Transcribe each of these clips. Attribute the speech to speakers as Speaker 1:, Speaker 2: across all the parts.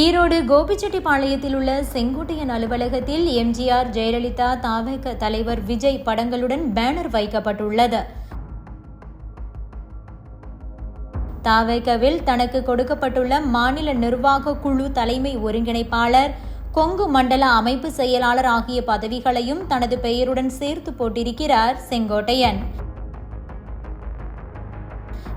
Speaker 1: ஈரோடு கோபிச்செட்டிப்பாளையத்தில் உள்ள செங்கோட்டையன் அலுவலகத்தில் எம்ஜிஆர், ஜெயலலிதா, தவேக தலைவர் விஜய் படங்களுடன் பேனர் வைக்கப்பட்டுள்ளது. தவேகவில் தனக்கு கொடுக்கப்பட்டுள்ள மாநில நிர்வாக குழு தலைமை ஒருங்கிணைப்பாளர், கொங்கு மண்டல அமைப்பு செயலாளர் ஆகிய பதவிகளையும் தனது பெயருடன் சேர்த்து போட்டிருக்கிறார் செங்கோட்டையன்.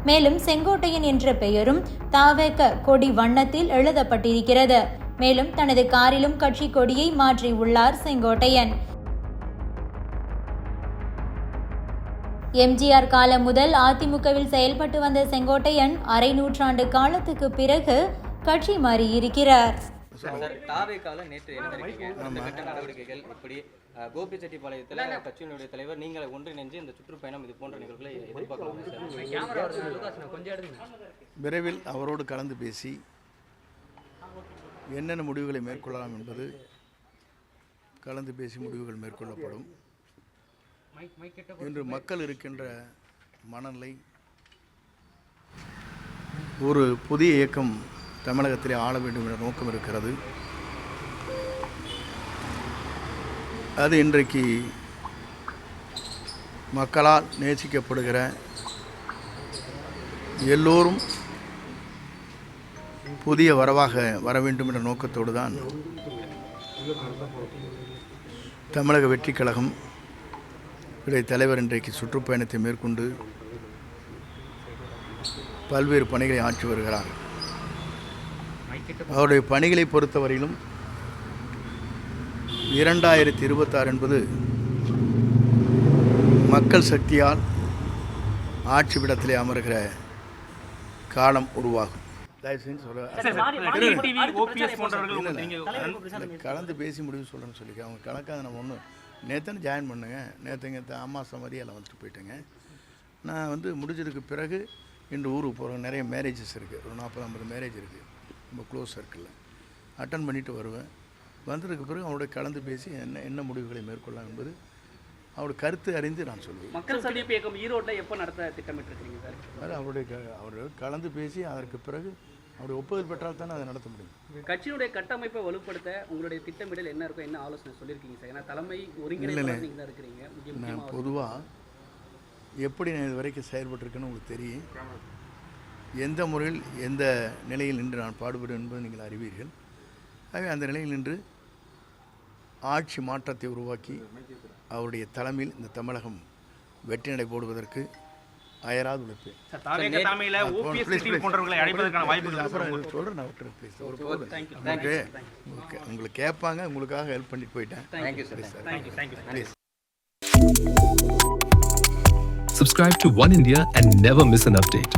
Speaker 1: மேலும் செங்கோட்டையன் என்ற பெயரும் தவேக கொடி வண்ணத்தில் எழுதப்பட்டிருக்கிறது. மேலும் தனது காரிலும் கட்சி கொடியை மாற்றியுள்ளார் செங்கோட்டையன். எம்ஜிஆர் காலம் முதல் அதிமுகவில் செயல்பட்டு வந்த செங்கோட்டையன் அரை நூற்றாண்டு காலத்துக்கு பிறகு கட்சி மாறியிருக்கிறார்.
Speaker 2: கோபிச்செட்டிப்பாளையத்தில் கட்சியினுடைய தலைவர் நீங்கள் ஒன்றிணைந்து இந்த சுற்றுப்பயணம் இது போன்ற நிகழ்வுகளை எதிர்பார்க்கலாம்.
Speaker 3: விரைவில் அவரோடு கலந்து பேசி என்னென்ன முடிவுகளை மேற்கொள்ளலாம் என்பது கலந்து பேசி முடிவுகள் மேற்கொள்ளப்படும். இன்று மக்கள் இருக்கின்ற மனநிலை, ஒரு புதிய இயக்கம் தமிழகத்திலே ஆள வேண்டும் என்ற நோக்கம் இருக்கிறது. அது இன்றைக்கு மக்களால் நேசிக்கப்படுகிற, எல்லோரும் புதிய வரவாக வர வேண்டும் என்ற நோக்கத்தோடு தான் தமிழக வெற்றிக் கழகம் தலைவர் இன்றைக்கு சுற்றுப்பயணத்தை மேற்கொண்டு பல்வேறு பணிகளை ஆற்றி வருகிறார். அவருடைய பணிகளை பொறுத்தவரையிலும் 2026 என்பது மக்கள் சக்தியால் ஆட்சி விடத்திலே அமர்கிற காலம் உருவாகும். கலந்து பேசி முடிவு சொல்கிறேன்னு சொல்லி அவங்க கணக்காக நம்ம ஒன்று நேற்று ஜாயின் பண்ணுங்க. நேற்று அம்மா சமாதியெல்லாம் வந்துட்டு போயிட்டேங்க. நான் முடிஞ்சதுக்கு பிறகு இன்று ஊருக்கு போகிறேன். நிறைய மேரேஜஸ் இருக்குது, ஒரு 40-50 மேரேஜ் இருக்குது ரொம்ப க்ளோஸ் சர்க்கிளில். அட்டன் பண்ணிவிட்டு வருவேன். வந்ததுக்கு பிறகு அவருடைய கலந்து பேசி என்ன முடிவுகளை மேற்கொள்ளலாம் என்பது அவருடைய கருத்து அறிந்து நான் சொல்லுவேன்.
Speaker 4: மக்கள் சந்திப்பு இயக்கம் ஈரோட்டில் எப்போ நடத்த திட்டமிட்டிருக்கீங்க சார்?
Speaker 3: அது அவர் கலந்து பேசி அதற்கு பிறகு அவருடைய ஒப்புதல் பெற்றால் தானே அதை நடத்த முடியும்.
Speaker 4: கட்சியினுடைய கட்டமைப்பை வலுப்படுத்த உங்களுடைய திட்டமிடல் என்ன இருக்கும், என்ன ஆலோசனை சொல்லியிருக்கீங்க சார்? ஏன்னா தலைமை ஒருங்கிணைப்பாளர் நீங்கள் தான் இருக்கிறீங்க.
Speaker 3: நான் பொதுவாக எப்படி நான் இது வரைக்கும் செயல்பட்டிருக்கேன்னு உங்களுக்கு தெரியும். எந்த முறையில் எந்த நிலையில் நின்று நான் பாடுபடுவேன் என்பதை நீங்கள் அறிவீர்கள். ஆகவே அந்த நிலையில் நின்று ஆட்சி மாற்றத்தை உருவாக்கி அவருடைய தலைமையில் இந்த தமிழகம் வெற்றி நடை போடுவதற்கு அயராது உழைப்பேன். உங்களுக்கு கேட்பாங்க, உங்களுக்காக ஹெல்ப் பண்ணிட்டு போயிட்டேன்.
Speaker 5: Subscribe to One India and never miss an update.